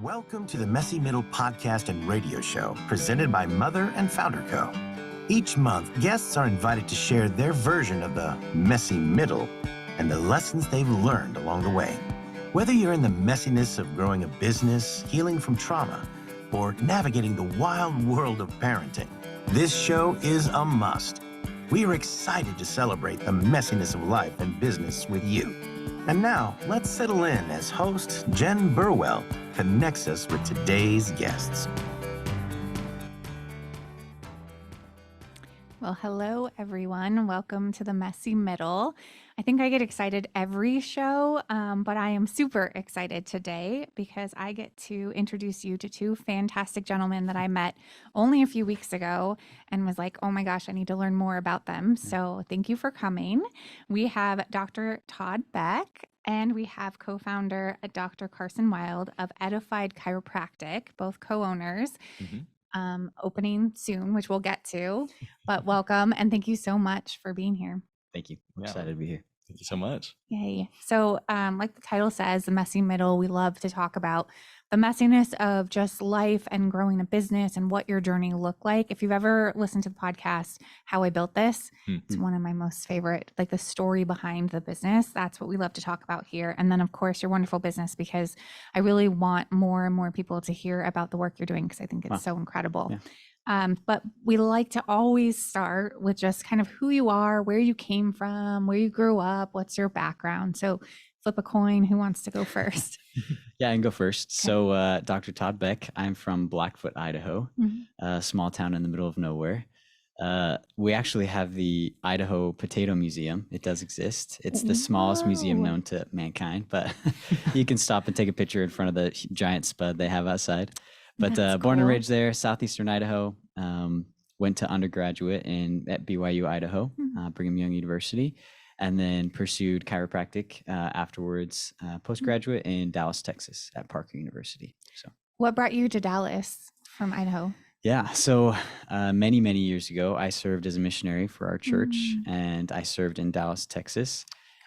Welcome to the Messy Middle podcast and radio show presented by Mother and Founder Co. Each month, guests are invited to share their version of the messy middle and the lessons they've learned along the way. Whether you're in the messiness of growing a business, healing from trauma, or navigating the wild world of parenting, this show is a must. We are excited to celebrate the messiness of life and business with you. And now, let's settle in as host Jen Burwell connects us with today's guests. Well, hello, everyone. Welcome to the Messy Middle. I think I get excited every show, but I am super excited today because I get to introduce you to two fantastic gentlemen that I met only a few weeks ago and was like, oh my gosh, I need to learn more about them. So thank you for coming. We have Dr. Todd Beck and we have co-founder Dr. Carson Wilde of Edified Chiropractic, both co-owners. Opening soon, which we'll get to, but welcome and thank you so much for being here. Thank you. I'm excited to be here. Thank you so much. Yay. So like the title says, the messy middle, we love to talk about the messiness of just life and growing a business and what your journey looked like. If you've ever listened to the podcast, How I Built This, it's one of my most favorite, like the story behind the business. That's what we love to talk about here. And then of course your wonderful business, because I really want more and more people to hear about the work you're doing because I think it's so incredible. Yeah. But we like to always start with just kind of who you are, where you came from, where you grew up, what's your background. So flip a coin. Who wants to go first? Yeah, I can go first. Okay. So Dr. Todd Beck, I'm from Blackfoot, Idaho, a small town in the middle of nowhere. We actually have the Idaho Potato Museum. It does exist. It's the smallest museum known to mankind, but you can stop and take a picture in front of the giant spud they have outside. But born and raised there, southeastern Idaho, went to undergraduate at BYU, Idaho, Brigham Young University, and then pursued chiropractic afterwards, postgraduate in Dallas, Texas at Parker University. So, what brought you to Dallas from Idaho? Yeah, so many, many years ago, I served as a missionary for our church, and I served in Dallas, Texas.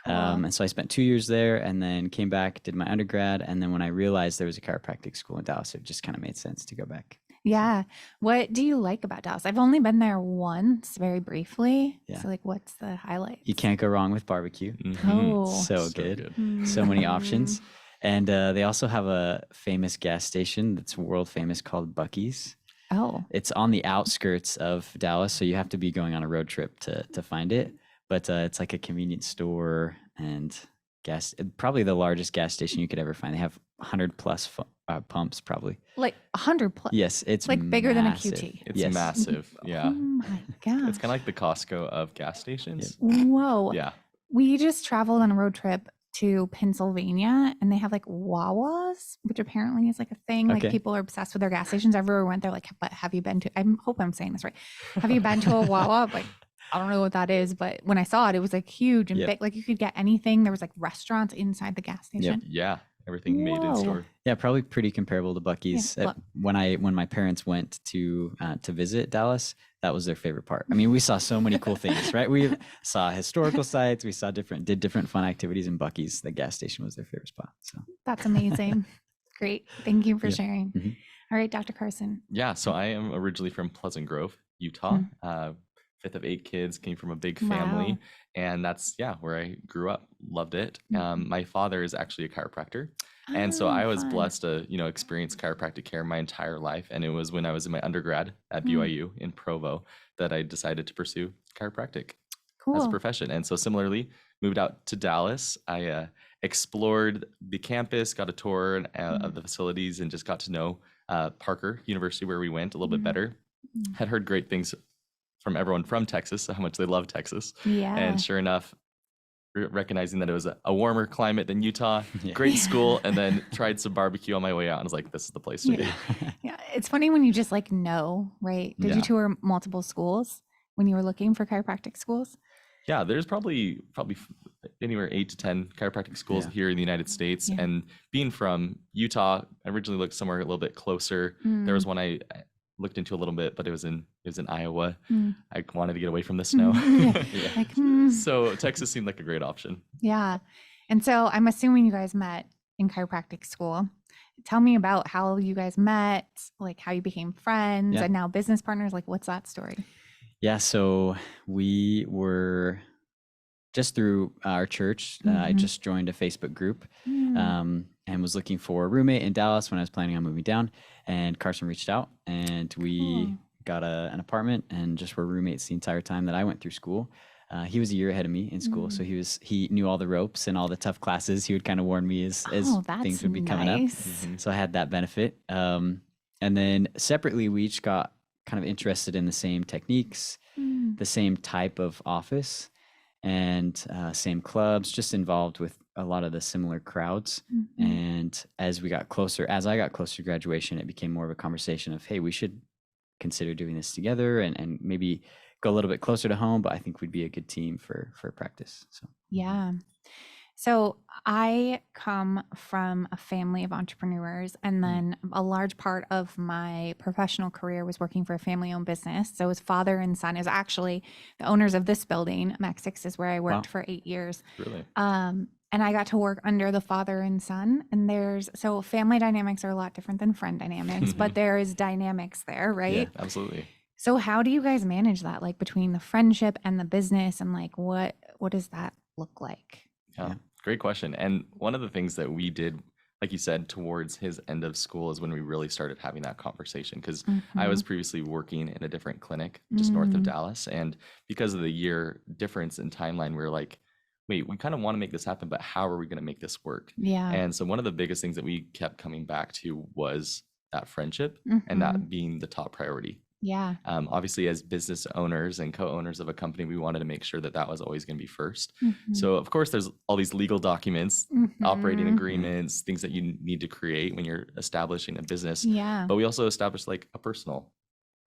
Cool. And so I spent 2 years there and then came back, did my undergrad. And then when I realized there was a chiropractic school in Dallas, it just kind of made sense to go back. Yeah. What do you like about Dallas? I've only been there once, very briefly. Yeah. So like, what's the highlight? You can't go wrong with barbecue. Oh, so good. So many options. And they also have a famous gas station that's world famous called Buc-ee's. Oh. It's on the outskirts of Dallas, so you have to be going on a road trip to find it. But it's like a convenience store and probably the largest gas station you could ever find. They have 100 plus pumps, probably. Like 100 plus? Yes, it's like bigger than a QT. It's massive. Yeah. Oh my God. It's kind of like the Costco of gas stations. Whoa. Yeah. We just traveled on a road trip to Pennsylvania and they have like Wawas, which apparently is like a thing. Okay. Like people are obsessed with their gas stations. Everywhere we went, they're like, but have you been to, I hope I'm saying this right. Have you been to a Wawa? Like, I don't know what that is, but when I saw it, it was like huge and big. Like you could get anything. There was like restaurants inside the gas station. Yeah. Everything made in store. Yeah, probably pretty comparable to Buc-ee's. Yeah. When my parents went to visit Dallas, that was their favorite part. I mean, we saw so many cool things, right? We saw historical sites. We saw did different fun activities in Buc-ee's. The gas station was their favorite spot. So that's amazing. Great. Thank you for sharing. All right, Dr. Carson. Yeah. So I am originally from Pleasant Grove, Utah. Fifth of 8 kids, came from a big family. Wow. And that's, where I grew up. Loved it. My father is actually a chiropractor. And so I was blessed to, experience chiropractic care my entire life. And it was when I was in my undergrad at BYU in Provo that I decided to pursue chiropractic as a profession. And so similarly, moved out to Dallas. I explored the campus, got a tour of the facilities, and just got to know Parker University, where we went, a little bit better. Had heard great things from everyone from Texas, how much they love Texas. Yeah. And sure enough, recognizing that it was a warmer climate than Utah, great school, and then tried some barbecue on my way out. And I was like, this is the place to be. Yeah. It's funny when you just like know, right? Did you tour multiple schools when you were looking for chiropractic schools? Yeah, there's probably anywhere 8 to 10 chiropractic schools here in the United States. Yeah. And being from Utah, I originally looked somewhere a little bit closer. There was one I looked into a little bit, but it was in Iowa. I wanted to get away from the snow. So Texas seemed like a great option. Yeah. And so I'm assuming you guys met in chiropractic school. Tell me about how you guys met, like how you became friends Yeah. and now business partners. Like, what's that story? Yeah, so we were just through our church. I just joined a Facebook group and was looking for a roommate in Dallas when I was planning on moving down. And Carson reached out, and we got an apartment and just were roommates the entire time that I went through school. He was a year ahead of me in school, so he knew all the ropes and all the tough classes. He would kind of warn me as things would be coming up. So I had that benefit. And then separately, we each got kind of interested in the same techniques, the same type of office, and same clubs, just involved with a lot of the similar crowds. And as I got closer to graduation, it became more of a conversation of, hey, we should consider doing this together and maybe go a little bit closer to home, but I think we'd be a good team for practice. So yeah. So I come from a family of entrepreneurs, and then a large part of my professional career was working for a family-owned business. So it was father and son. It was actually the owners of this building, Max 6 is where I worked for 8 years. Really? And I got to work under the father and son. And so family dynamics are a lot different than friend dynamics, but there is dynamics there, right? Yeah, absolutely. So how do you guys manage that, like between the friendship and the business, and like what does that look like? Yeah. Great question. And one of the things that we did, like you said, towards his end of school is when we really started having that conversation, because I was previously working in a different clinic just north of Dallas. And because of the year difference in timeline, we were like, wait, we kind of want to make this happen, but how are we going to make this work? Yeah. And so one of the biggest things that we kept coming back to was that friendship and that being the top priority. Yeah. Obviously, as business owners and co-owners of a company, we wanted to make sure that that was always going to be first. So, of course, there's all these legal documents, operating agreements, things that you need to create when you're establishing a business. Yeah. But we also established like a personal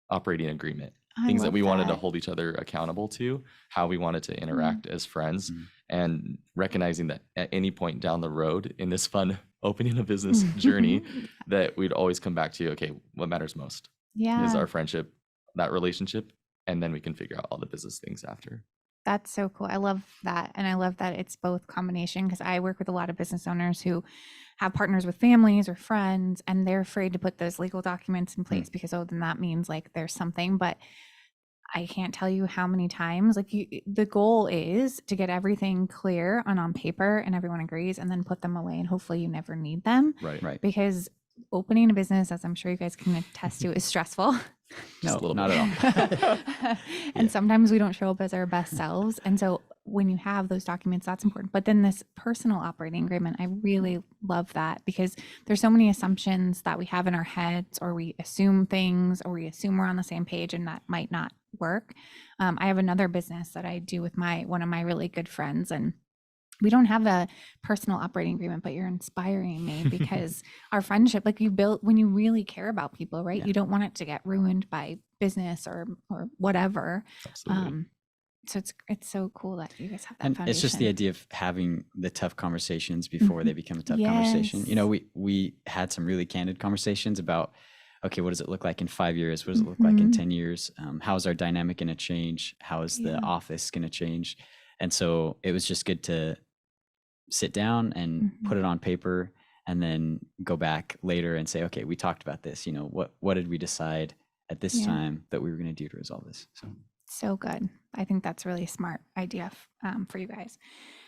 operating agreement, things that we wanted to hold each other accountable to, how we wanted to interact as friends, and recognizing that at any point down the road in this fun opening a business journey, that we'd always come back to, okay, what matters most? Is our friendship, that relationship, and then we can figure out all the business things after. That's so cool. I love that. And I love that it's both combination, because I work with a lot of business owners who have partners with families or friends, and they're afraid to put those legal documents in place because, then that means like there's something. But I can't tell you how many times, like the goal is to get everything clear and on paper and everyone agrees, and then put them away, and hopefully you never need them. Right. Because opening a business, as I'm sure you guys can attest to, is stressful. No, not at all. And sometimes we don't show up as our best selves. And so when you have those documents, that's important. But then this personal operating agreement, I really love that, because there's so many assumptions that we have in our heads, or we assume things, or we assume we're on the same page, and that might not work. I have another business that I do with one of my really good friends, and we don't have a personal operating agreement, but you're inspiring me because our friendship, like you built when you really care about people, right? You don't want it to get ruined by business or whatever. Absolutely. So it's so cool that you guys have that And foundation. it's just the idea of having the tough conversations before they become a tough conversation. You know, we had some really candid conversations about, okay, what does it look like in 5 years? What does it look like in 10 years? How is our dynamic going to change? How is the office going to change? And so it was just good to sit down and put it on paper, and then go back later and say, okay, we talked about this, you know, what did we decide at this time that we were going to do to resolve this? So good. I think that's a really smart idea for you guys.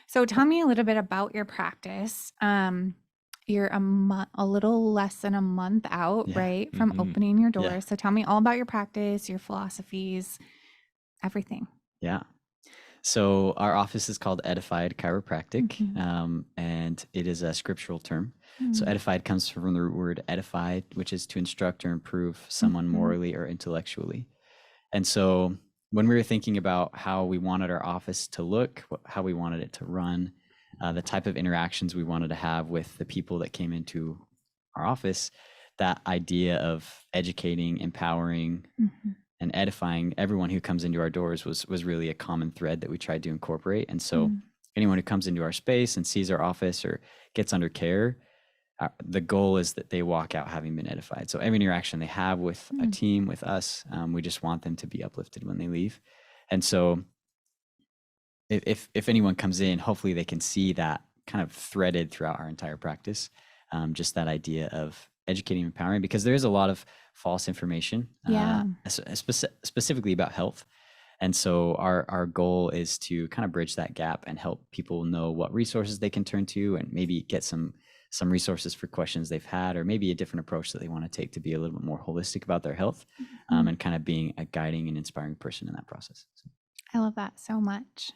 So tell me a little bit about your practice. You're a little less than a month out, right, from opening your doors. Yeah. So tell me all about your practice, your philosophies, everything. Yeah. So our office is called Edified Chiropractic, and it is a scriptural term. So edified comes from the root word edified, which is to instruct or improve someone morally or intellectually. And so when we were thinking about how we wanted our office to look, how we wanted it to run, the type of interactions we wanted to have with the people that came into our office, that idea of educating, empowering, and edifying everyone who comes into our doors was really a common thread that we tried to incorporate. And so anyone who comes into our space and sees our office or gets under care, the goal is that they walk out having been edified. So every interaction they have with a team, with us, we just want them to be uplifted when they leave. And so if anyone comes in, hopefully they can see that kind of threaded throughout our entire practice. Just that idea of educating, empowering, because there is a lot of false information, specifically about health. And so our goal is to kind of bridge that gap and help people know what resources they can turn to, and maybe get some resources for questions they've had, or maybe a different approach that they want to take to be a little bit more holistic about their health, and kind of being a guiding and inspiring person in that process. So. I love that so much.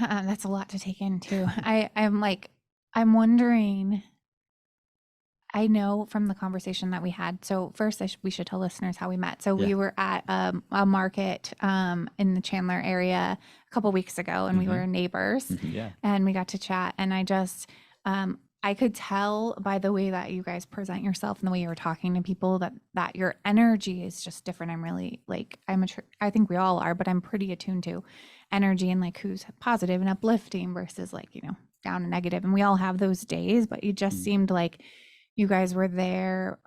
That's a lot to take in too. I'm wondering, I know from the conversation that we had. So first, we should tell listeners how we met. So we were at a market in the Chandler area a couple weeks ago, and we were neighbors. And we got to chat. And I just, I could tell by the way that you guys present yourself and the way you were talking to people that your energy is just different. I'm really like, I think we all are, but I'm pretty attuned to energy and like who's positive and uplifting versus like, down and negative. And we all have those days, but you just seemed like you guys were there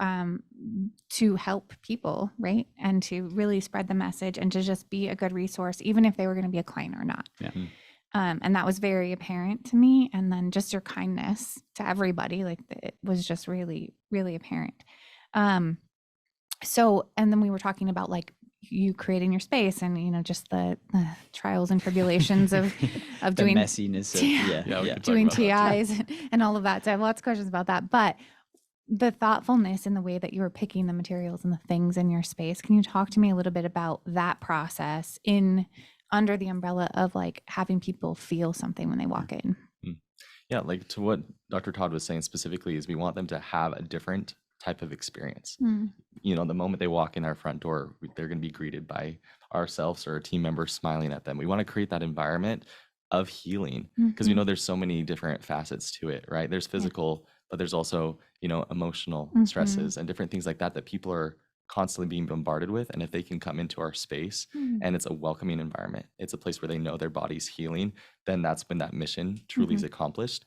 to help people, right? And to really spread the message and to just be a good resource, even if they were going to be a client or not. Yeah. And that was very apparent to me. And then just your kindness to everybody, like it was just really, really apparent. So, and then we were talking about like you creating your space and, just the trials and tribulations of the doing messiness of, doing TIs and all of that. So I have lots of questions about that, but the thoughtfulness in the way that you were picking the materials and the things in your space. Can you talk to me a little bit about that process under the umbrella of like having people feel something when they walk in? Yeah, like to what Dr. Todd was saying specifically is we want them to have a different type of experience. The moment they walk in our front door, they're going to be greeted by ourselves or a team member smiling at them. We want to create that environment of healing because we know there's so many different facets to it, right? There's physical, but there's also, emotional stresses and different things like that people are constantly being bombarded with. And if they can come into our space and it's a welcoming environment, it's a place where they know their body's healing, then that's when that mission truly is accomplished.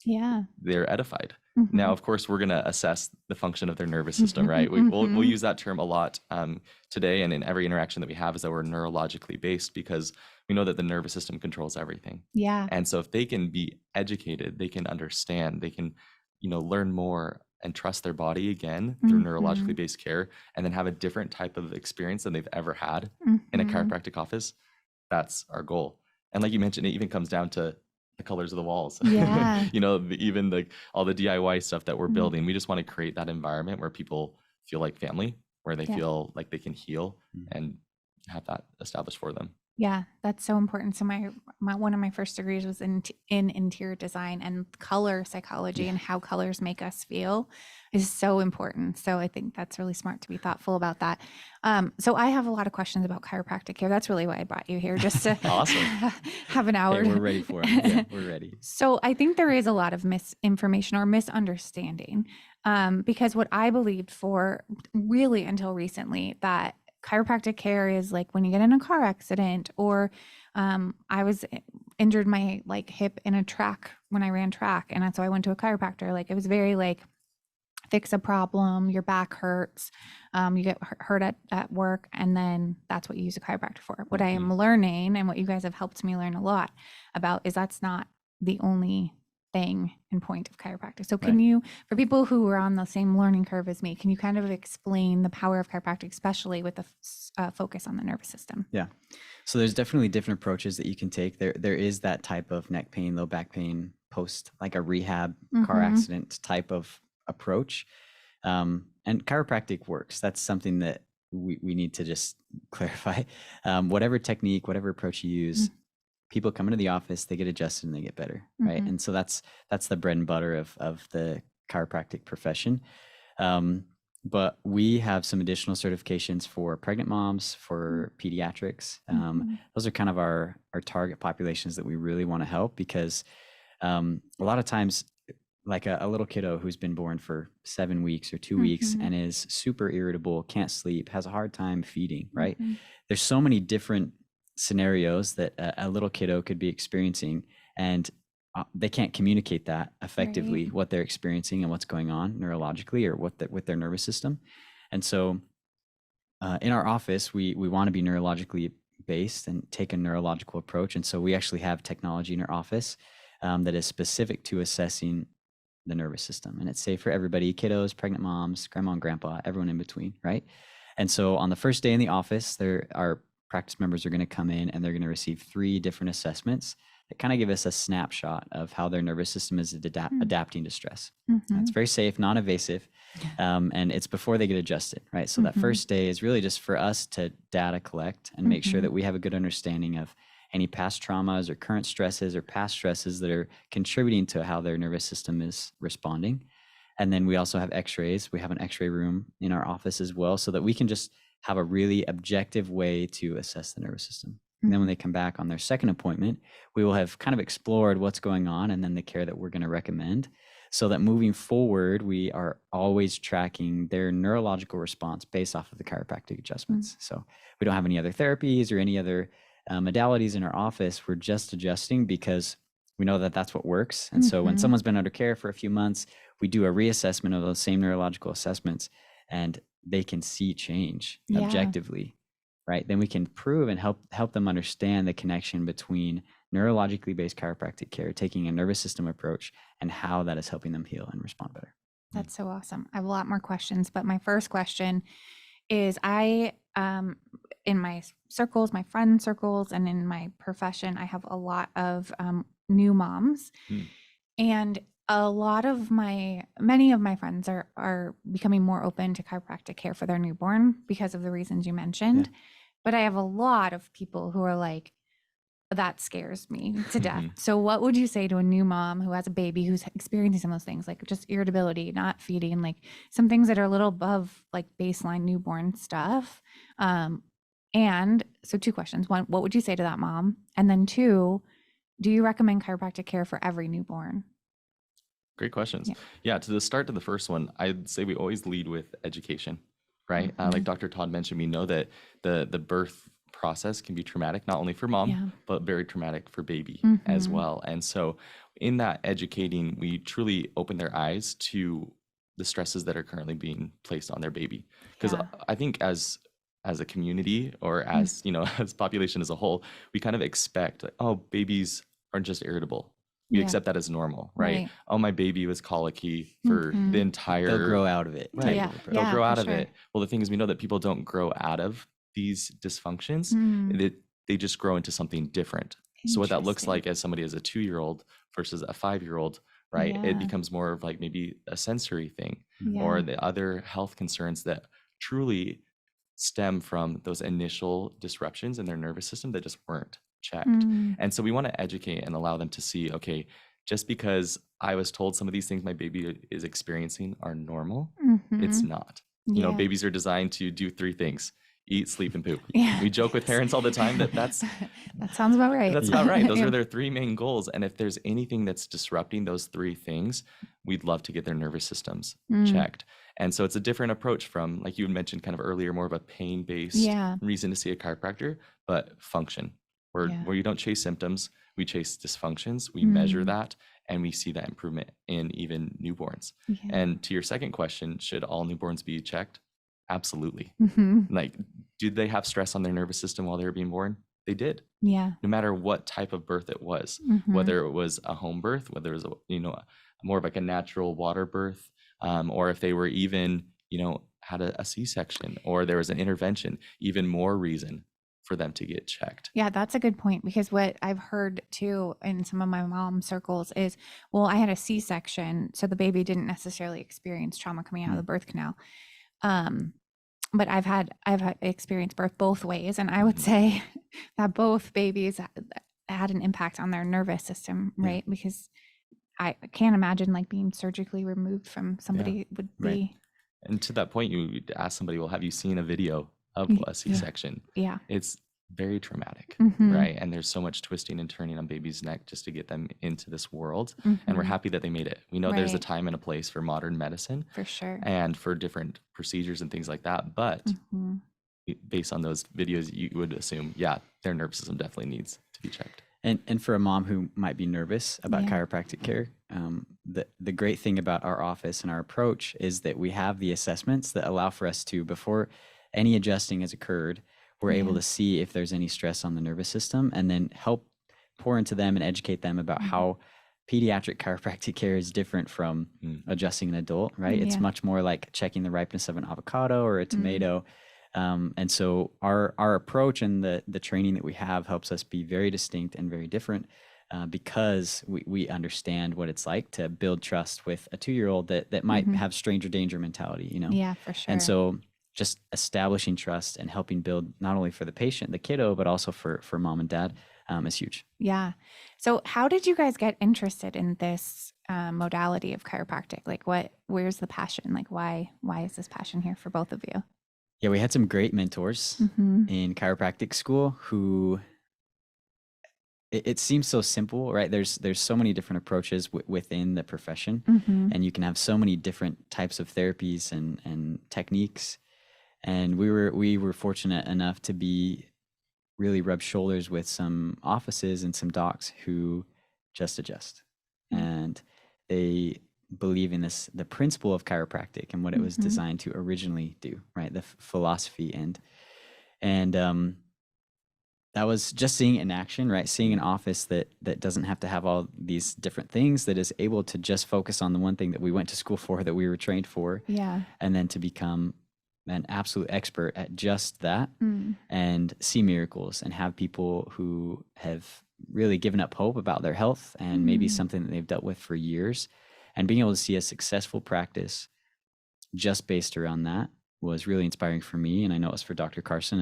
Yeah. They're edified. Now, of course, we're going to assess the function of their nervous system, right? We'll use that term a lot today, and in every interaction that we have is that we're neurologically based because we know that the nervous system controls everything. Yeah. And so if they can be educated, they can understand, they can, learn more and trust their body again through neurologically based care, and then have a different type of experience than they've ever had in a chiropractic office. That's our goal. And like you mentioned, it even comes down to the colors of the walls. Yeah. Even all the DIY stuff that we're building. We just want to create that environment where people feel like family, where they feel like they can heal and have that established for them. Yeah, that's so important. So my one of my first degrees was in interior design, and color psychology and how colors make us feel is so important. So I think that's really smart to be thoughtful about that. So I have a lot of questions about chiropractic here. That's really why I brought you here, just to Awesome. have an hour. Hey, we're ready for it. Yeah, we're ready. So I think there is a lot of misinformation or misunderstanding, because what I believed for really until recently that chiropractic care is like when you get in a car accident, or I was injured my hip in a track when I ran track, and so I went to a chiropractor. Like it was very like fix a problem, your back hurts, you get hurt at work, and then that's what you use a chiropractor for. What I am learning, and what you guys have helped me learn a lot about, is that's not the only thing and point of chiropractic. So can you, for people who are on the same learning curve as me, can you kind of explain the power of chiropractic, especially with the focus on the nervous system? Yeah. So there's definitely different approaches that you can take. There is that type of neck pain, low back pain, post like a rehab car accident type of approach. And chiropractic works. That's something that we need to just clarify. Whatever technique, whatever approach you use, people come into the office, they get adjusted and they get better, right? And so that's the bread and butter of the chiropractic profession. But we have some additional certifications for pregnant moms, for pediatrics. Those are kind of our target populations that we really want to help, because a lot of times, like a little kiddo who's been born for 7 weeks or 2 weeks and is super irritable, can't sleep, has a hard time feeding, right? There's so many different scenarios that a little kiddo could be experiencing, and they can't communicate that effectively, what they're experiencing and what's going on neurologically or with their nervous system. And so in our office, we want to be neurologically based and take a neurological approach. And so we actually have technology in our office that is specific to assessing the nervous system. And it's safe for everybody, kiddos, pregnant moms, grandma and grandpa, everyone in between, right? And so on the first day in the office, our practice members are going to come in and they're going to receive 3 different assessments that kind of give us a snapshot of how their nervous system is adapting to stress. It's very safe, non-invasive, and it's before they get adjusted, right? So that first day is really just for us to data collect and make sure that we have a good understanding of any past traumas or current stresses or past stresses that are contributing to how their nervous system is responding. And then we also have x-rays. We have an x-ray room in our office as well, so that we can just have a really objective way to assess the nervous system. And then when they come back on their second appointment, we will have kind of explored what's going on and then the care that we're going to recommend, so that moving forward, we are always tracking their neurological response based off of the chiropractic adjustments. So we don't have any other therapies or any other modalities in our office. We're just adjusting because we know that that's what works. And so when someone's been under care for a few months, we do a reassessment of those same neurological assessments and they can see change objectively, right? Then we can prove and help them understand the connection between neurologically based chiropractic care, taking a nervous system approach, and how that is helping them heal and respond better. That's so awesome. I have a lot more questions, but my first question is in my circles, my friend circles, and in my profession, I have a lot of new moms, and many of my friends are becoming more open to chiropractic care for their newborn because of the reasons you mentioned. But I have a lot of people who are like, that scares me to death. So what would you say to a new mom who has a baby who's experiencing some of those things, like just irritability, not feeding, like some things that are a little above like baseline newborn stuff? And so 2 questions. 1, what would you say to that mom? And then 2, do you recommend chiropractic care for every newborn? Great questions. Yeah, to start to the first one, I'd say we always lead with education, right? Like Dr. Todd mentioned, we know that the birth process can be traumatic, not only for mom, but very traumatic for baby as well. And so in that educating, we truly open their eyes to the stresses that are currently being placed on their baby. Because I think as a community, or as, as population as a whole, we kind of expect, like, oh, babies are just irritable. We accept that as normal, right? Oh, my baby was colicky for the entire... They'll grow out of it. Right. They'll grow out of it. Well, the thing is, we know that people don't grow out of these dysfunctions. They just grow into something different. So what that looks like as somebody as a 2-year-old versus a 5-year-old, right? It becomes more of like maybe a sensory thing, or the other health concerns that truly stem from those initial disruptions in their nervous system that just weren't checked. And so we want to educate and allow them to see, okay, just because I was told some of these things my baby is experiencing are normal, it's not. You know, babies are designed to do 3 things: eat, sleep, and poop. We joke with parents all the time that that sounds about right. That's about right. Those are their 3 main goals. And if there's anything that's disrupting those 3 things, we'd love to get their nervous systems checked. And so it's a different approach from, like you mentioned kind of earlier, more of a pain-based reason to see a chiropractor, but function, where you don't chase symptoms, we chase dysfunctions, we measure that, and we see that improvement in even newborns. And to your second question, should all newborns be checked? Absolutely. Like, did they have stress on their nervous system while they were being born? They did. No matter what type of birth it was, whether it was a home birth, whether it was more of like a natural water birth, or if they were even, had a C-section, or there was an intervention, even more reason for them to get checked. Yeah, that's a good point, because what I've heard too in some of my mom circles is, well, I had a C-section, so the baby didn't necessarily experience trauma coming out of the birth canal. But I've had experienced birth both ways, and I would say that both babies had an impact on their nervous system, right? Because I can't imagine like being surgically removed from somebody would be. And to that point, you ask somebody, well, have you seen a video of a C-section? It's very traumatic, right? And there's so much twisting and turning on baby's neck just to get them into this world. And we're happy that they made it. We know there's a time and a place for modern medicine, for sure, and for different procedures and things like that. But based on those videos, you would assume, their nervous system definitely needs to be checked. And for a mom who might be nervous about chiropractic care, the great thing about our office and our approach is that we have the assessments that allow for us to, before any adjusting has occurred, we're able to see if there's any stress on the nervous system, and then help pour into them and educate them about how pediatric chiropractic care is different from adjusting an adult, right? It's much more like checking the ripeness of an avocado or a tomato. And so our approach and the training that we have helps us be very distinct and very different because we understand what it's like to build trust with a 2-year-old that might have stranger danger mentality, you know? Yeah, for sure. And so just establishing trust and helping build not only for the patient, the kiddo, but also for mom and dad is huge. Yeah. So how did you guys get interested in this modality of chiropractic? Like where's the passion? Like why is this passion here for both of you? Yeah, we had some great mentors in chiropractic school who it seems so simple, right? There's so many different approaches within the profession, and you can have so many different types of therapies and techniques. And we were fortunate enough to be really rub shoulders with some offices and some docs who just adjust, and they believe in the principle of chiropractic and what it was designed to originally do, right? The philosophy and that was just seeing it in action, right? Seeing an office that doesn't have to have all these different things, that is able to just focus on the one thing that we went to school for, that we were trained for, and then to become an absolute expert at just that and see miracles and have people who have really given up hope about their health and maybe something that they've dealt with for years, and being able to see a successful practice just based around that was really inspiring for me. And I know it was for Dr. Carson.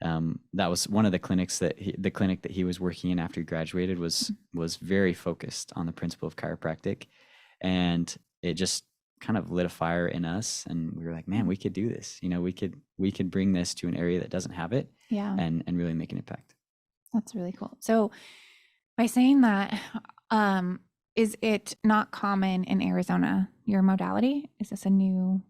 And that was one of the clinics the clinic that he was working in after he graduated was very focused on the principle of chiropractic. And it just kind of lit a fire in us. And we were like, man, we could do this. You know, we could bring this to an area that doesn't have it and really make an impact. That's really cool. So by saying that, is it not common in Arizona, your modality? Is this a new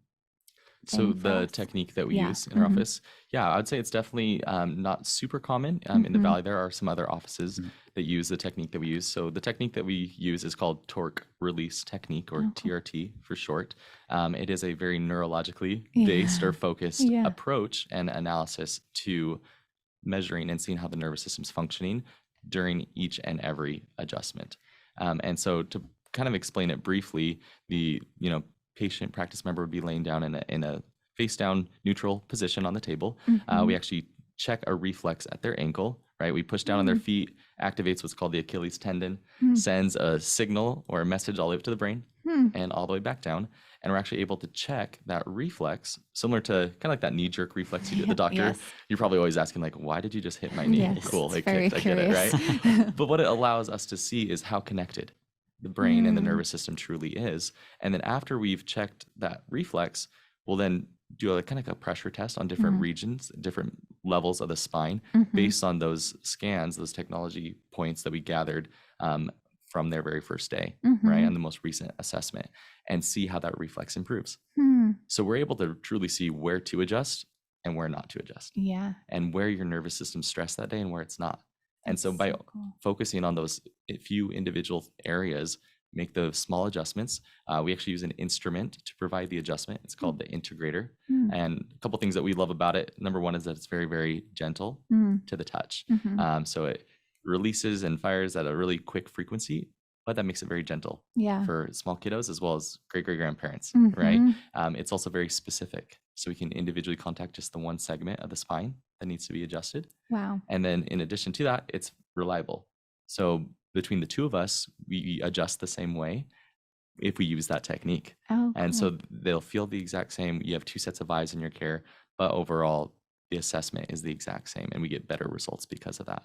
So the technique that we use in our office, I would say it's definitely not super common. In the Valley, there are some other offices that use the technique that we use. So the technique that we use is called torque release technique, or TRT for short. It is a very neurologically based or focused approach and analysis to measuring and seeing how the nervous system's functioning during each and every adjustment. And so to kind of explain it briefly, the patient practice member would be laying down in a face down neutral position on the table. We actually check a reflex at their ankle, right? We push down on their feet, activates what's called the Achilles tendon, sends a signal or a message all the way up to the brain and all the way back down. And we're actually able to check that reflex, similar to kind of like that knee-jerk reflex you do at the doctor. You're probably always asking, like, why did you just hit my knee? Cool, I get it, right? But what it allows us to see is how connected the brain and the nervous system truly is. And then after we've checked that reflex, we'll then do a kind of a pressure test on different regions, different levels of the spine based on those scans, those technology points that we gathered from their very first day, right? On the most recent assessment, and see how that reflex improves. So we're able to truly see where to adjust and where not to adjust. And where your nervous system's stressed that day and where it's not. And so by focusing on those few individual areas, make the small adjustments. We actually use an instrument to provide the adjustment. It's called the integrator. And a couple things that we love about it. Number one is that it's very, very gentle to the touch. So it releases and fires at a really quick frequency, but that makes it very gentle for small kiddos as well as great-great-grandparents, right? It's also very specific. So we can individually contact just the one segment of the spine that needs to be adjusted. Wow. And then in addition to that, it's reliable. So between the two of us, we adjust the same way if we use that technique. And so they'll feel the exact same. You have two sets of eyes in your care, but overall the assessment is the exact same, and we get better results because of that.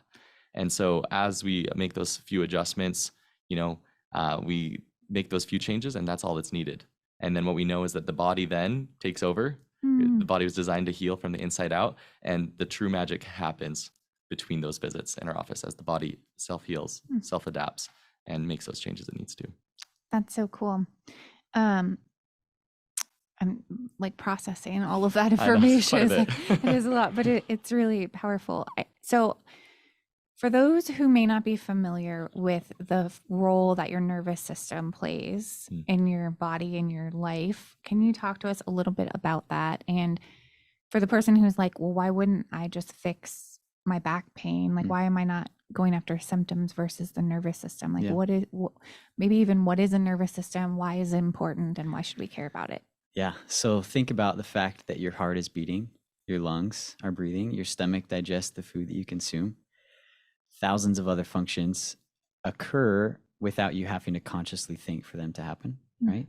And so as we make those few adjustments, we make those few changes, and that's all that's needed. And then what we know is that the body then takes over. The body was designed to heal from the inside out, and the true magic happens between those visits in our office as the body self-heals, self-adapts, and makes those changes it needs to. That's so cool. I'm like processing all of that information. It is a lot, but it's really powerful. So for those who may not be familiar with the role that your nervous system plays in your body, in your life, can you talk to us a little bit about that? And for the person who's like, well, why wouldn't I just fix my back pain? Like, why am I not going after symptoms versus the nervous system. Like Yeah. maybe even what is a nervous system? Why is it important? And why should we care about it? Yeah. So think about the fact that your heart is beating, your lungs are breathing, your stomach digests the food that you consume. Thousands of other functions occur without you having to consciously think for them to happen, right?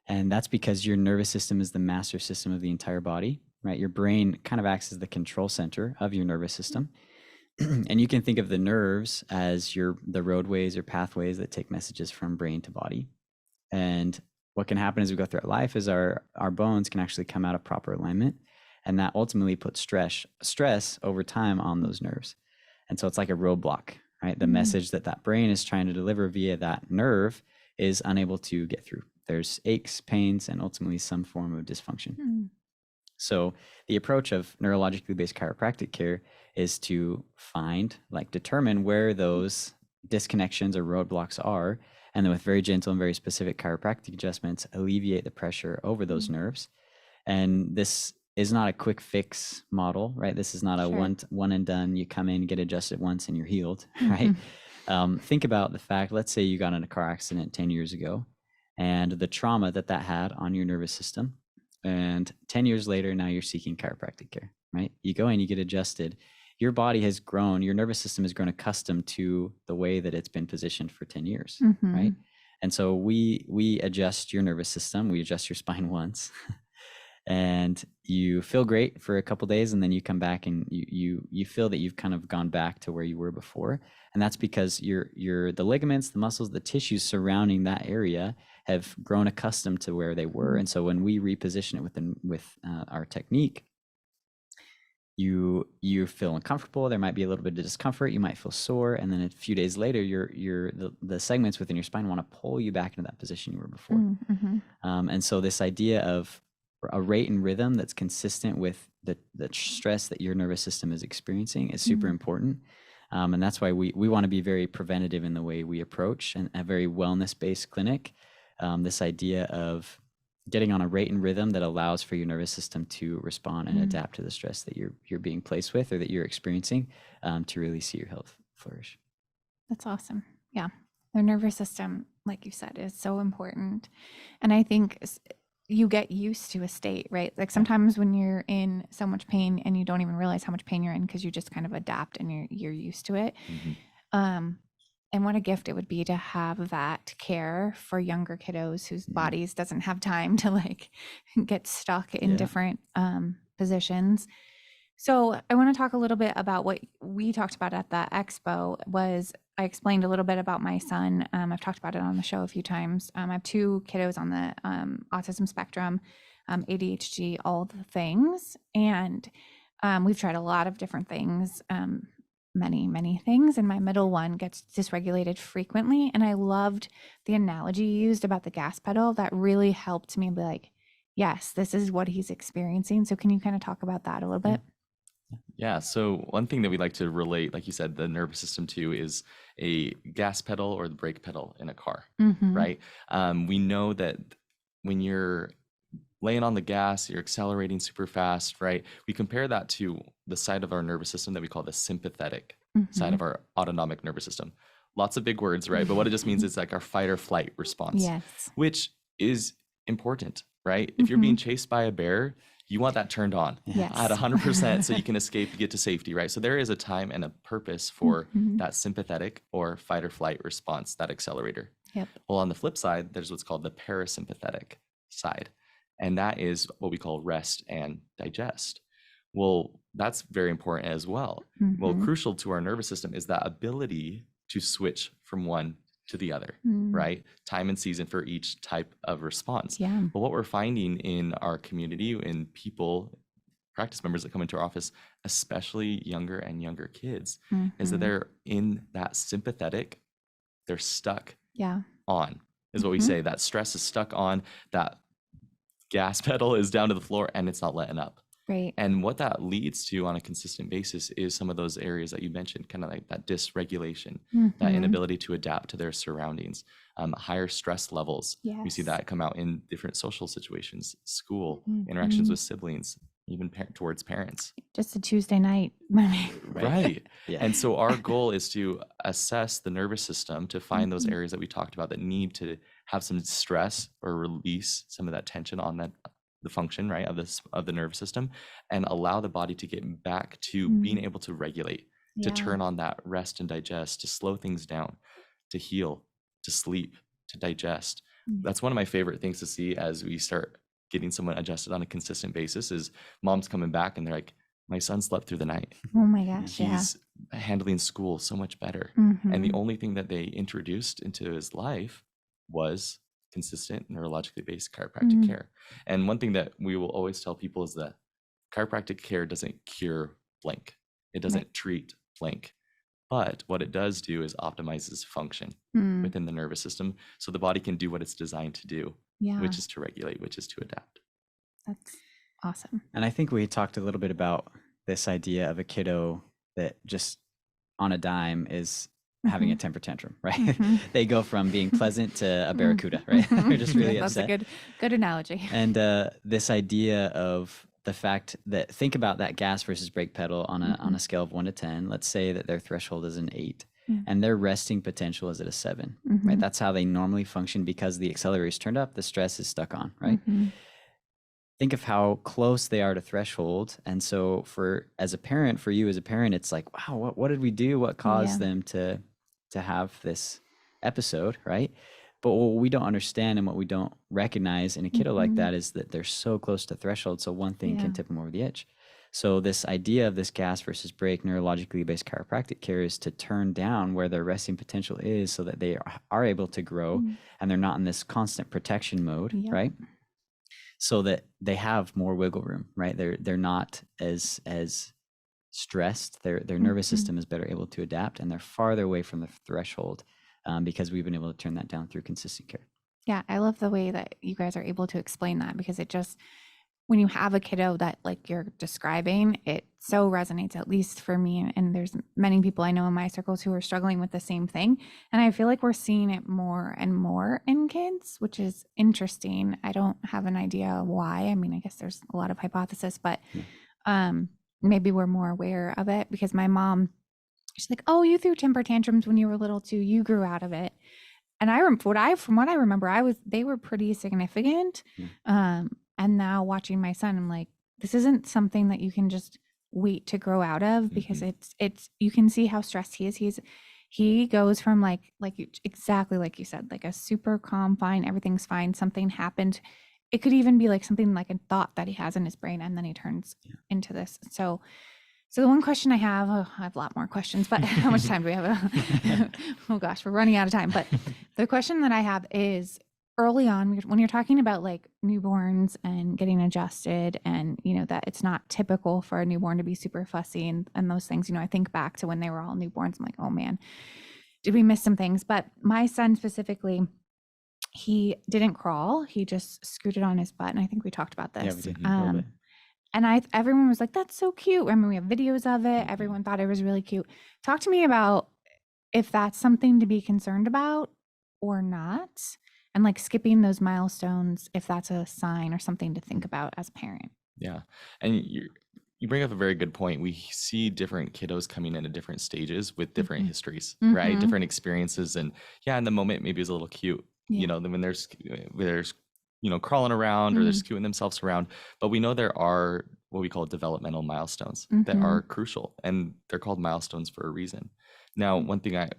And that's because your nervous system is the master system of the entire body, right? Your brain kind of acts as the control center of your nervous system. And you can think of the nerves as the roadways or pathways that take messages from brain to body. And what can happen as we go through life is our bones can actually come out of proper alignment. And that ultimately puts stress over time on those nerves. And so it's like a roadblock, right? The message that brain is trying to deliver via that nerve is unable to get through. There's aches, pains, and ultimately some form of dysfunction. So the approach of neurologically based chiropractic care is to determine where those disconnections or roadblocks are, and then with very gentle and very specific chiropractic adjustments, alleviate the pressure over those nerves. And this is not a quick fix model, right? This is not a one and done. You come in, get adjusted once, and you're healed, right? Think about the fact, let's say you got in a car accident 10 years ago, and the trauma that had on your nervous system. And 10 years later, now you're seeking chiropractic care, right? You go in, you get adjusted. Your body has grown, your nervous system has grown accustomed to the way that it's been positioned for 10 years, right? And so we adjust your nervous system, we adjust your spine once, and you feel great for a couple of days, and then you come back and you feel that you've kind of gone back to where you were before. And that's because the ligaments, the muscles, the tissues surrounding that area have grown accustomed to where they were. And so when we reposition it with our technique, you feel uncomfortable. There might be a little bit of discomfort. You might feel sore, and then a few days later, the segments within your spine want to pull you back into that position you were before. And so this idea of a rate and rhythm that's consistent with the stress that your nervous system is experiencing is super important. And that's why we want to be very preventative in the way we approach and a very wellness-based clinic. This idea of getting on a rate and rhythm that allows for your nervous system to respond and adapt to the stress that you're being placed with or that you're experiencing, to really see your health flourish. That's awesome. Yeah. The nervous system, like you said, is so important. And I think you get used to a state, right? Like sometimes when you're in so much pain and you don't even realize how much pain you're in because you just kind of adapt and you're used to it. And what a gift it would be to have that care for younger kiddos whose bodies doesn't have time to like get stuck in different positions. So I want to talk a little bit about what we talked about at the expo. I explained a little bit about my son. I've talked about it on the show a few times. I have 2 kiddos on the autism spectrum, ADHD, all the things. And we've tried a lot of different things, many things. And my middle one gets dysregulated frequently. And I loved the analogy you used about the gas pedal. That really helped me be like, yes, this is what he's experiencing. So can you kind of talk about that a little bit? Yeah. So one thing that we like to relate, like you said, the nervous system to is a gas pedal or the brake pedal in a car, right? We know that when you're laying on the gas, you're accelerating super fast, right? We compare that to the side of our nervous system that we call the sympathetic side of our autonomic nervous system. Lots of big words, right? But what it just means is like our fight or flight response, which is important, right? If you're being chased by a bear, you want that turned on at 100% so you can escape, get to safety, right? So there is a time and a purpose for that sympathetic or fight or flight response, that accelerator. Well, on the flip side, there's what's called the parasympathetic side. And that is what we call rest and digest. Well, that's very important as well. Well, crucial to our nervous system is that ability to switch from one to the other, right? Time and season for each type of response. But what we're finding in our community, in people, practice members that come into our office, especially younger and younger kids, is that they're in that sympathetic, they're stuck on, is what we say. That stress is stuck on, that gas pedal is down to the floor and it's not letting up. Right. And what that leads to on a consistent basis is some of those areas that you mentioned, kind of like that dysregulation, that inability to adapt to their surroundings, higher stress levels. We see that come out in different social situations, school, interactions with siblings, even towards parents. Just a Tuesday night. Right. Yeah. And so our goal is to assess the nervous system to find those Mhm. areas that we talked about that need to have some stress or release some of that tension on that the function, right, of the nervous system, and allow the body to get back to being able to regulate, to Yeah. turn on that rest and digest, to slow things down, to heal, to sleep, to digest. That's one of my favorite things to see as we start getting someone adjusted on a consistent basis is moms coming back and they're like, my son slept through the night. Oh my gosh. He's handling school so much better. Mhm. And the only thing that they introduced into his life was consistent neurologically based chiropractic care. And one thing that we will always tell people is that chiropractic care doesn't cure blank. It doesn't treat blank. But what it does do is optimizes function within the nervous system so the body can do what it's designed to do, which is to regulate, which is to adapt. That's awesome. And I think we talked a little bit about this idea of a kiddo that just on a dime is having a temper tantrum, right? They go from being pleasant to a barracuda, right? They're just really upset. That's a good analogy. And this idea of the fact that, think about that gas versus brake pedal on a scale of 1 to 10. Let's say that their threshold is an 8 and their resting potential is at a 7, right? That's how they normally function because the accelerator is turned up, the stress is stuck on, right? Think of how close they are to threshold. And so for you as a parent, it's like, wow, what did we do? What caused them to have this episode, right? But what we don't understand and what we don't recognize in a kiddo like that is that they're so close to threshold. So one thing can tip them over the edge. So this idea of this gas versus brake neurologically based chiropractic care is to turn down where their resting potential is so that they are able to grow and they're not in this constant protection mode, right? So that they have more wiggle room, right? They're not as stressed. Their nervous system is better able to adapt, and they're farther away from the threshold because we've been able to turn that down through consistent care. Yeah, I love the way that you guys are able to explain that because it just, when you have a kiddo that like you're describing, it so resonates, at least for me. And there's many people I know in my circles who are struggling with the same thing. And I feel like we're seeing it more and more in kids, which is interesting. I don't have an idea why. I mean, I guess there's a lot of hypothesis, but maybe we're more aware of it because my mom, she's like, oh, you threw temper tantrums when you were little too. You grew out of it. And from what I remember, they were pretty significant. And now watching my son, I'm like, this isn't something that you can just wait to grow out of because it's you can see how stressed he is. He goes from exactly like you said, like a super calm, fine, everything's fine. Something happened. It could even be like something like a thought that he has in his brain, and then he turns into this. So the one question I have a lot more questions, but how much time do we have? Oh gosh, we're running out of time. But the question that I have is, early on, when you're talking about like newborns and getting adjusted and, that it's not typical for a newborn to be super fussy and those things, I think back to when they were all newborns. I'm like, oh man, did we miss some things? But my son specifically, he didn't crawl. He just scooted on his butt. And I think we talked about this. Yeah, we did a little bit. And everyone was like, that's so cute. I mean, we have videos of it. Everyone thought it was really cute. Talk to me about if that's something to be concerned about or not. And like skipping those milestones, if that's a sign or something to think about as a parent. Yeah. And you bring up a very good point. We see different kiddos coming in at different stages with different histories, right? Different experiences. And in the moment, maybe it's a little cute, then when there's crawling around or they're scooting themselves around. But we know there are what we call developmental milestones that are crucial, and they're called milestones for a reason. Now, one thing I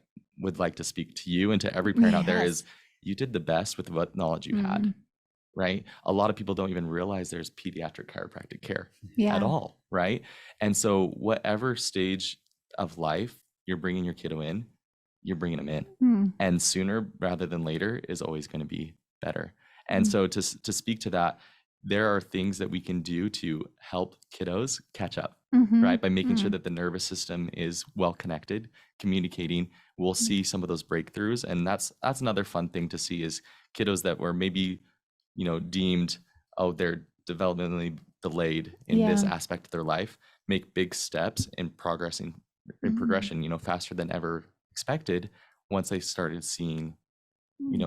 would like to speak to you and to every parent out there is, you did the best with what knowledge you had, right? A lot of people don't even realize there's pediatric chiropractic care at all, right? And so whatever stage of life you're bringing your kiddo in, you're bringing them in. And sooner rather than later is always going to be better. And so to speak to that, there are things that we can do to help kiddos catch up, right? By making sure that the nervous system is well connected, communicating. We'll see some of those breakthroughs. And that's another fun thing to see is kiddos that were maybe, deemed, they're developmentally delayed in this aspect of their life, make big steps in progression, faster than ever expected once they started seeing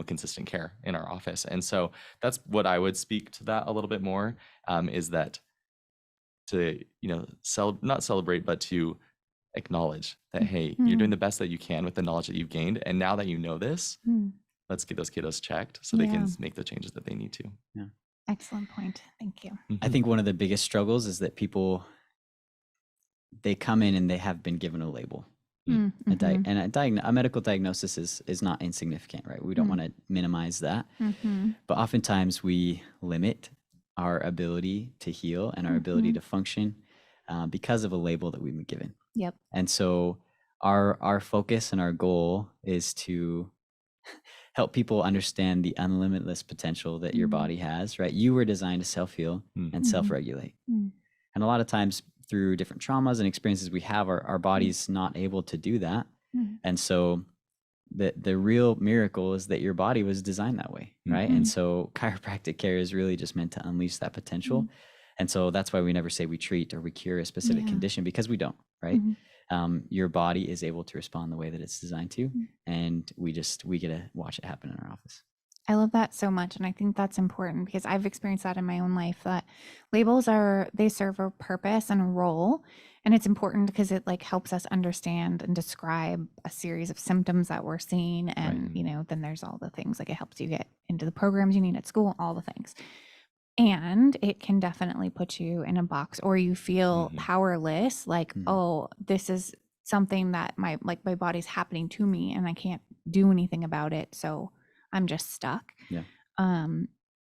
consistent care in our office. And so that's what I would speak to that a little bit more, is that to, not celebrate, but to acknowledge that, hey, you're doing the best that you can with the knowledge that you've gained. And now that you know this, let's get those kiddos checked so they can make the changes that they need to. Yeah. Excellent point. Thank you. I think one of the biggest struggles is that people, they come in and they have been given a label. A medical diagnosis is not insignificant, right? We don't want to minimize that. But oftentimes we limit our ability to heal and our ability to function because of a label that we've been given. Yep. And so our focus and our goal is to help people understand the unlimitless potential that your body has, right? You were designed to self-heal and self-regulate. And a lot of times through different traumas and experiences we have, our body's not able to do that. And so the real miracle is that your body was designed that way, right? And so chiropractic care is really just meant to unleash that potential. And so that's why we never say we treat or we cure a specific condition, because we don't, right? Your body is able to respond the way that it's designed to, and we get to watch it happen in our office. I love that so much. And I think that's important because I've experienced that in my own life, that labels they serve a purpose and a role. And it's important because it like helps us understand and describe a series of symptoms that we're seeing. And, then there's all the things, like it helps you get into the programs you need at school, all the things. And it can definitely put you in a box, or you feel powerless, like, oh, this is something that my body's happening to me and I can't do anything about it. So I'm just stuck. Yeah.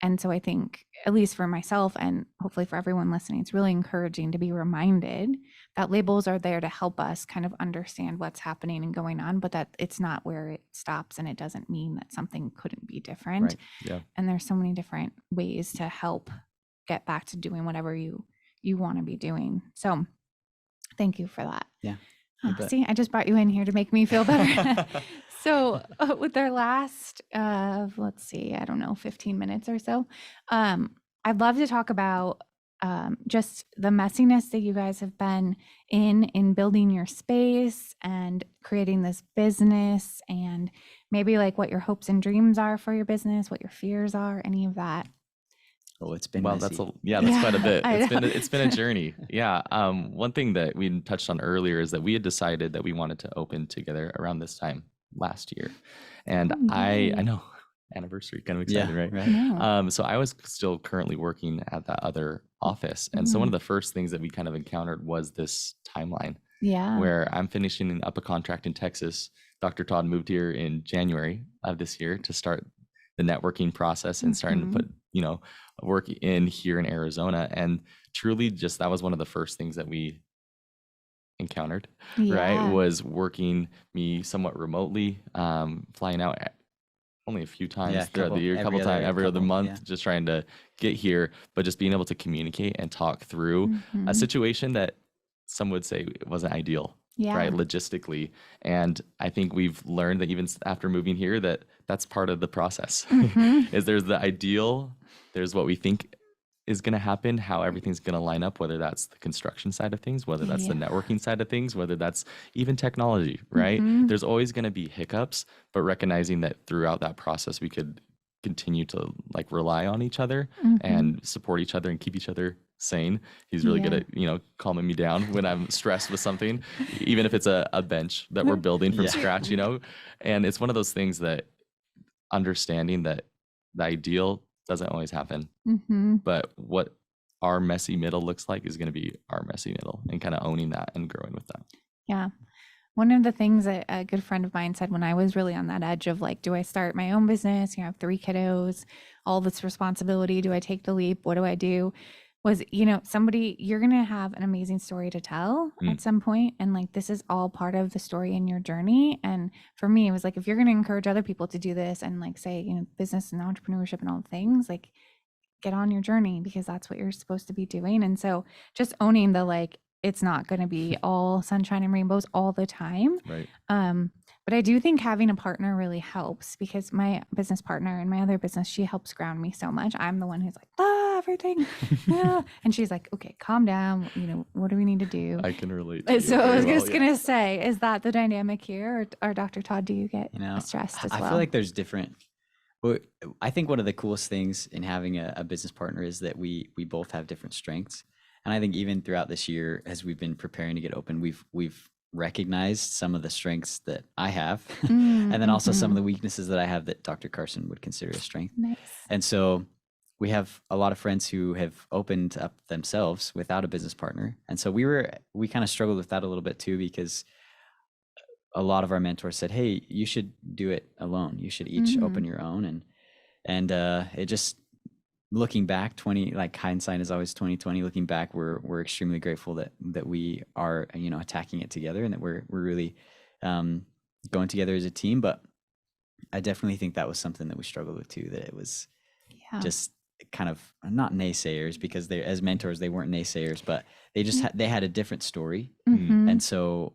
And so I think, at least for myself and hopefully for everyone listening, it's really encouraging to be reminded that labels are there to help us kind of understand what's happening and going on, but that it's not where it stops, and it doesn't mean that something couldn't be different. Right. Yeah. And there's so many different ways to help get back to doing whatever you want to be doing. So thank you for that. Yeah. See, I just brought you in here to make me feel better. So with our last, let's see, 15 minutes or so, I'd love to talk about just the messiness that you guys have been in building your space and creating this business, and maybe like what your hopes and dreams are for your business, what your fears are, any of that. Oh, it's been well, messy. that's quite a bit. It's been a journey. Yeah. One thing that we touched on earlier is that we had decided that we wanted to open together around this time last year, and I know, anniversary, kind of excited, right? No. So I was still currently working at that other office, and so one of the first things that we kind of encountered was this timeline. Yeah. Where I'm finishing up a contract in Texas. Dr. Todd moved here in January of this year to start the networking process and starting to put, work in here in Arizona. And truly just, that was one of the first things that we encountered, right? Was working me somewhat remotely, flying out only a few times throughout the year, every other month, just trying to get here, but just being able to communicate and talk through a situation that some would say wasn't ideal, right? Logistically. And I think we've learned that even after moving here, that's part of the process. Is there's the ideal, there's what we think is going to happen, how everything's going to line up, whether that's the construction side of things, whether that's the networking side of things, whether that's even technology, right? There's always going to be hiccups, but recognizing that throughout that process, we could continue to like rely on each other and support each other and keep each other sane. He's really good at, calming me down when I'm stressed with something, even if it's a bench that we're building from scratch, and it's one of those things that understanding that the ideal doesn't always happen, but what our messy middle looks like is going to be our messy middle, and kind of owning that and growing with that. Yeah. One of the things that a good friend of mine said when I was really on that edge of like, do I start my own business? I have 3 kiddos, all this responsibility. Do I take the leap? What do I do? Was, you're going to have an amazing story to tell at some point. And like, this is all part of the story in your journey. And for me, it was like, if you're going to encourage other people to do this and like say, business and entrepreneurship and all the things, like get on your journey, because that's what you're supposed to be doing. And so just owning the, like, it's not going to be all sunshine and rainbows all the time. Right. But I do think having a partner really helps, because my business partner in my other business, she helps ground me so much. I'm the one who's like, everything. And she's like, okay, calm down. What do we need to do? I can relate. So I was just going to say, is that the dynamic here? Or Dr. Todd, do you get stressed as well? I feel like there's different. I think one of the coolest things in having a business partner is that we both have different strengths. And I think even throughout this year, as we've been preparing to get open, we've recognized some of the strengths that I have, and then also some of the weaknesses that I have that Dr. Carson would consider a strength. Nice. And so we have a lot of friends who have opened up themselves without a business partner. And so we kind of struggled with that a little bit too, because a lot of our mentors said, hey, you should do it alone. You should each open your own. And it just, looking back, hindsight is always 2020. Looking back, we're extremely grateful that we are, attacking it together, and that we're really going together as a team. But I definitely think that was something that we struggled with too, that it was just kind of not naysayers, because they, as mentors, they weren't naysayers, but they just they had a different story. And so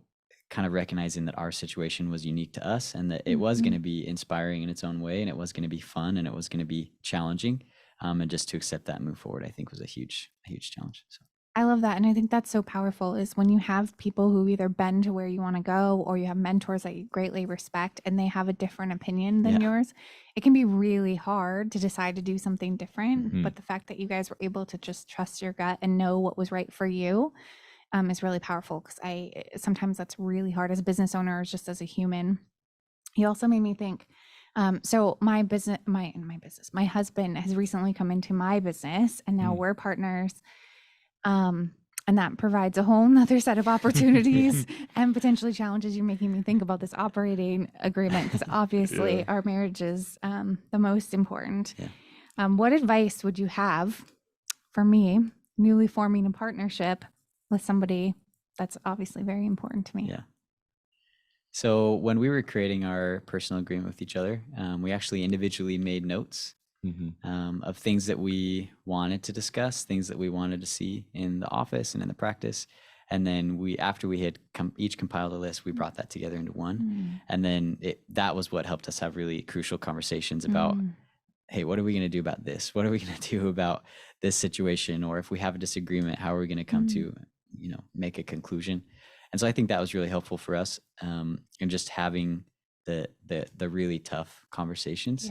kind of recognizing that our situation was unique to us, and that it was going to be inspiring in its own way, and it was going to be fun, and it was going to be challenging. And just to accept that and move forward, I think was a huge challenge. So I love that. And I think that's so powerful, is when you have people who either bend to where you want to go, or you have mentors that you greatly respect and they have a different opinion than yours. It can be really hard to decide to do something different. But the fact that you guys were able to just trust your gut and know what was right for you is really powerful, because sometimes that's really hard as a business owner, or just as a human. You also made me think, so my husband has recently come into my business, and now we're partners. And that provides a whole nother set of opportunities and potentially challenges. You're making me think about this operating agreement, because obviously our marriage is the most important. What advice would you have for me, newly forming a partnership with somebody that's obviously very important to me? So when we were creating our personal agreement with each other, we actually individually made notes of things that we wanted to discuss, things that we wanted to see in the office and in the practice. And then after we had each compiled a list, we brought that together into one. And then that was what helped us have really crucial conversations about, hey, what are we going to do about this? What are we going to do about this situation? Or if we have a disagreement, how are we going to come to, make a conclusion? And so I think that was really helpful for us, and just having the really tough conversations.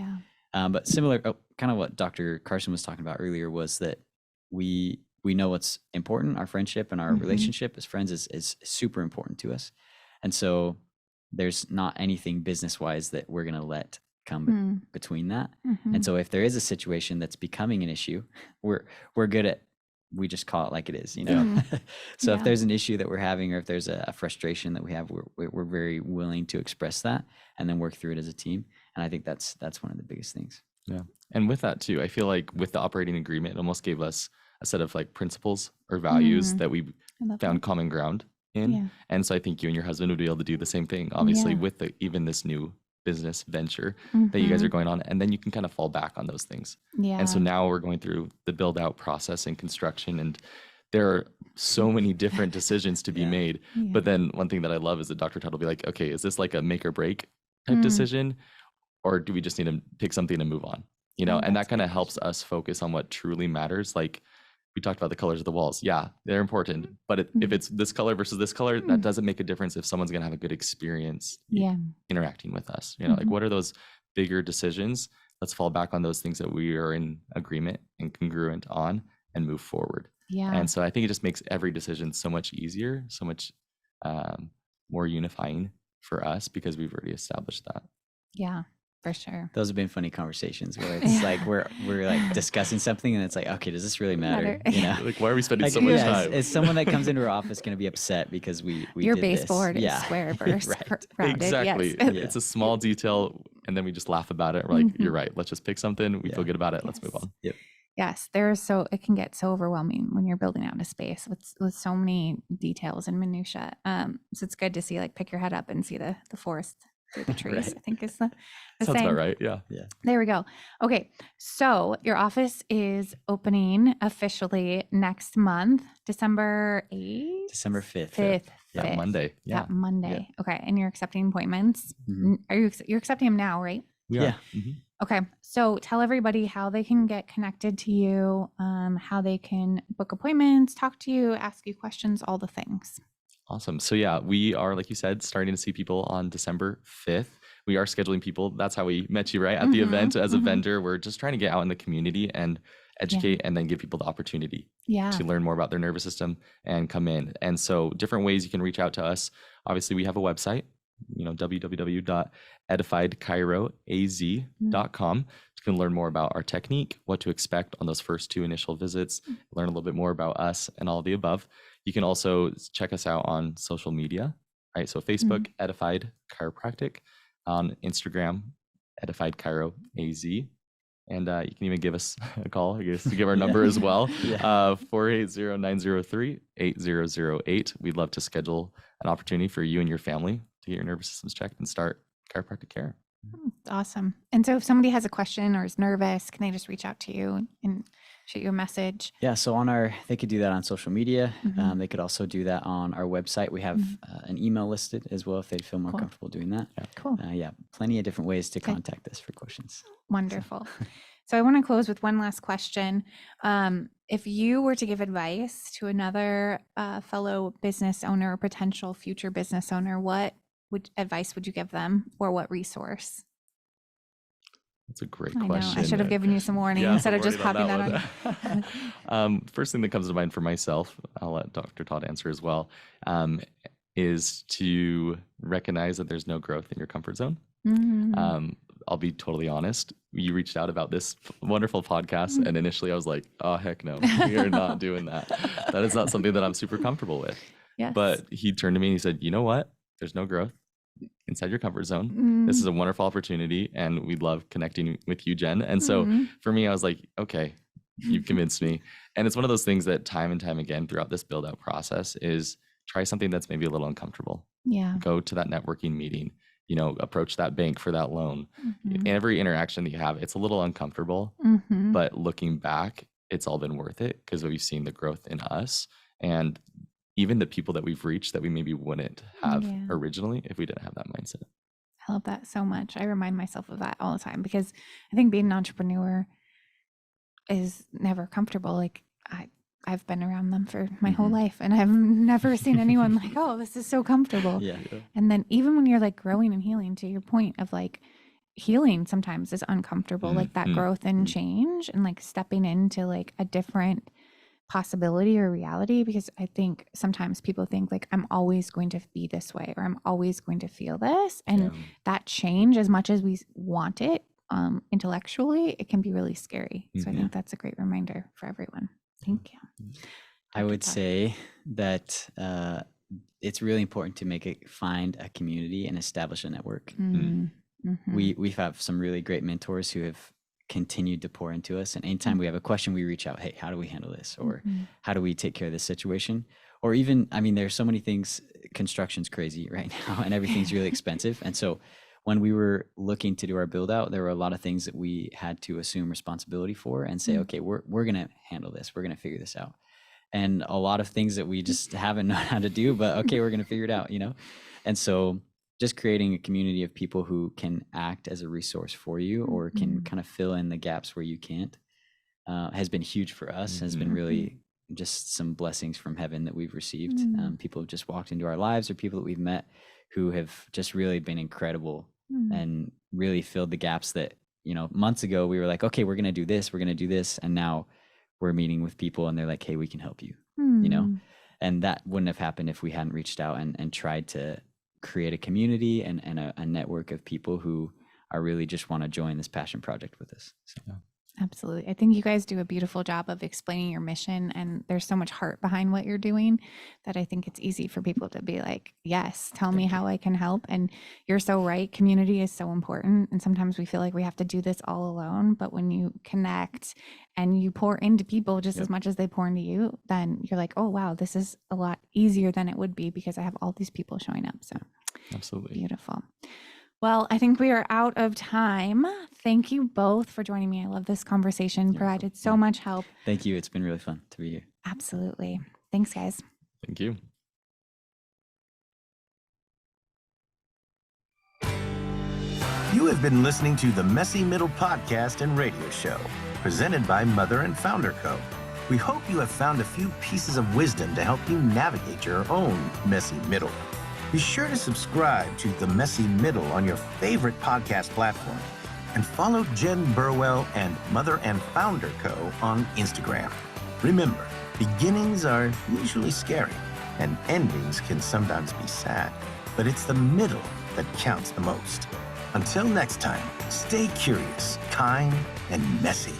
But similar, kind of what Dr. Carson was talking about earlier, was that we know what's important. Our friendship and our relationship as friends is super important to us. And so there's not anything business-wise that we're going to let come between that. And so if there is a situation that's becoming an issue, we're good at, we just call it like it is, So if there's an issue that we're having, or if there's a frustration that we have, we're very willing to express that and then work through it as a team. And I think that's one of the biggest things. Yeah. And with that too, I feel like with the operating agreement, it almost gave us a set of like principles or values that we found common ground in. And so I think you and your husband would be able to do the same thing, obviously, with even this new business venture that you guys are going on, and then you can kind of fall back on those things. And so now we're going through the build out process and construction, and there are so many different decisions to be made. But then one thing that I love is that Dr. Todd will be like, okay, is this like a make or break type decision, or do we just need to pick something and move on? And that kind of helps us focus on what truly matters. Like we talked about the colors of the walls. Yeah, they're important. But if it's this color versus this color, that doesn't make a difference if someone's going to have a good experience interacting with us. Like what are those bigger decisions? Let's fall back on those things that we are in agreement and congruent on and move forward. And so I think it just makes every decision so much easier, so much more unifying for us, because we've already established that. Yeah. For sure. Those have been funny conversations where it's like we're like discussing something, and it's like, okay, does this really matter? Like, why are we spending so much time? Is someone that comes into our office going to be upset because we your did baseboard this? is square versus rounded? Exactly. Yes. It's a small detail, and then we just laugh about it. We're like, you're right. Let's just pick something. We feel good about it. Let's move on. Yes, it can get so overwhelming when you're building out a space with so many details and minutia. So it's good to see, like, pick your head up and see the forest through the trees. I think is the Sounds saying. about right. Yeah. There we go. Okay, so your office is opening officially next month, December 8th? December 5th. 5th. Yeah, Monday. Yeah. That Monday. Okay, and you're accepting appointments. You're accepting them now, right? Yeah. Okay, so tell everybody how they can get connected to you, how they can book appointments, talk to you, ask you questions, all the things. Awesome. So yeah, we are, like you said, starting to see people on December 5th. We are scheduling people. That's how we met you, right? At the event as a vendor. We're just trying to get out in the community and educate, and then give people the opportunity to learn more about their nervous system and come in. And so different ways you can reach out to us. Obviously, we have a website, www.edifiedchiroaz.com. You can learn more about our technique, what to expect on those first 2 initial visits, learn a little bit more about us and all the above. You can also check us out on social media, right? So Facebook, Edified Chiropractic, on Instagram, Edified Chiro AZ. And you can even give us a call, I guess, to give our number as well, 480-903-8008. We'd love to schedule an opportunity for you and your family to get your nervous systems checked and start chiropractic care. Awesome. And so if somebody has a question or is nervous, can they just reach out to you and shoot you a message? Yeah. So they could do that on social media. They could also do that on our website. We have an email listed as well if they'd feel more comfortable doing that. Cool. Plenty of different ways to contact us for questions. Wonderful. So I want to close with one last question. If you were to give advice to another fellow business owner or potential future business owner, what advice would you give them, or what resource? That's a great question. I should have given you some warning instead of just popping that on. First thing that comes to mind for myself, I'll let Dr. Todd answer as well, is to recognize that there's no growth in your comfort zone. I'll be totally honest. You reached out about this wonderful podcast, and initially I was like, oh, heck no, we are not doing that. That is not something that I'm super comfortable with. Yes. But he turned to me and he said, you know what? There's no growth inside your comfort zone. This is a wonderful opportunity, and we love connecting with you, Jen. And so for me, I was like, okay, you've convinced me. And it's one of those things that time and time again throughout this build out process is try something that's maybe a little uncomfortable. Go to that networking meeting, approach that bank for that loan. Every interaction that you have, it's a little uncomfortable, but looking back, it's all been worth it because we've seen the growth in us and even the people that we've reached that we maybe wouldn't have originally if we didn't have that mindset. I love that so much. I remind myself of that all the time because I think being an entrepreneur is never comfortable. Like I've been around them for my whole life, and I've never seen anyone like, oh, this is so comfortable. And then even when you're like growing and healing, to your point of like healing sometimes is uncomfortable, like that growth and change and like stepping into like a different possibility or reality, because I think sometimes people think like I'm always going to be this way or I'm always going to feel this, and that change, as much as we want it intellectually, it can be really scary. So I think that's a great reminder for everyone. Thank you. I would say that it's really important to find a community and establish a network. We have some really great mentors who have continued to pour into us, and anytime we have a question, we reach out, hey, how do we handle this, or how do we take care of this situation? Or even, I mean, there's so many things. Construction's crazy right now and everything's really expensive, and so when we were looking to do our build out, there were a lot of things that we had to assume responsibility for and say, okay, we're gonna handle this, we're gonna figure this out, and a lot of things that we just haven't known how to do, but okay, we're gonna figure it out, and so just creating a community of people who can act as a resource for you or can kind of fill in the gaps where you can't has been huge for us, has been really just some blessings from heaven that we've received. People have just walked into our lives, or people that we've met who have just really been incredible and really filled the gaps that, months ago we were like, okay, we're going to do this. And now we're meeting with people and they're like, hey, we can help you, and that wouldn't have happened if we hadn't reached out and tried to create a community and a network of people who are really just want to join this passion project with us. So. Absolutely. I think you guys do a beautiful job of explaining your mission, and there's so much heart behind what you're doing that I think it's easy for people to be like, yes, tell me how I can help. And you're so right. Community is so important. And sometimes we feel like we have to do this all alone, but when you connect and you pour into people just as much as they pour into you, then you're like, oh, wow, this is a lot easier than it would be because I have all these people showing up. So absolutely beautiful. Well, I think we are out of time. Thank you both for joining me. I love this conversation. Provided so much help. Thank you. It's been really fun to be here. Absolutely. Thanks, guys. Thank you. You have been listening to the Messy Middle podcast and radio show, presented by Mother and Founder Co. We hope you have found a few pieces of wisdom to help you navigate your own messy middle. Be sure to subscribe to The Messy Middle on your favorite podcast platform. and follow Jen Burwell and Mother and Founder Co. on Instagram. Remember, beginnings are usually scary, and endings can sometimes be sad, but it's the middle that counts the most. Until next time, stay curious, kind, and messy.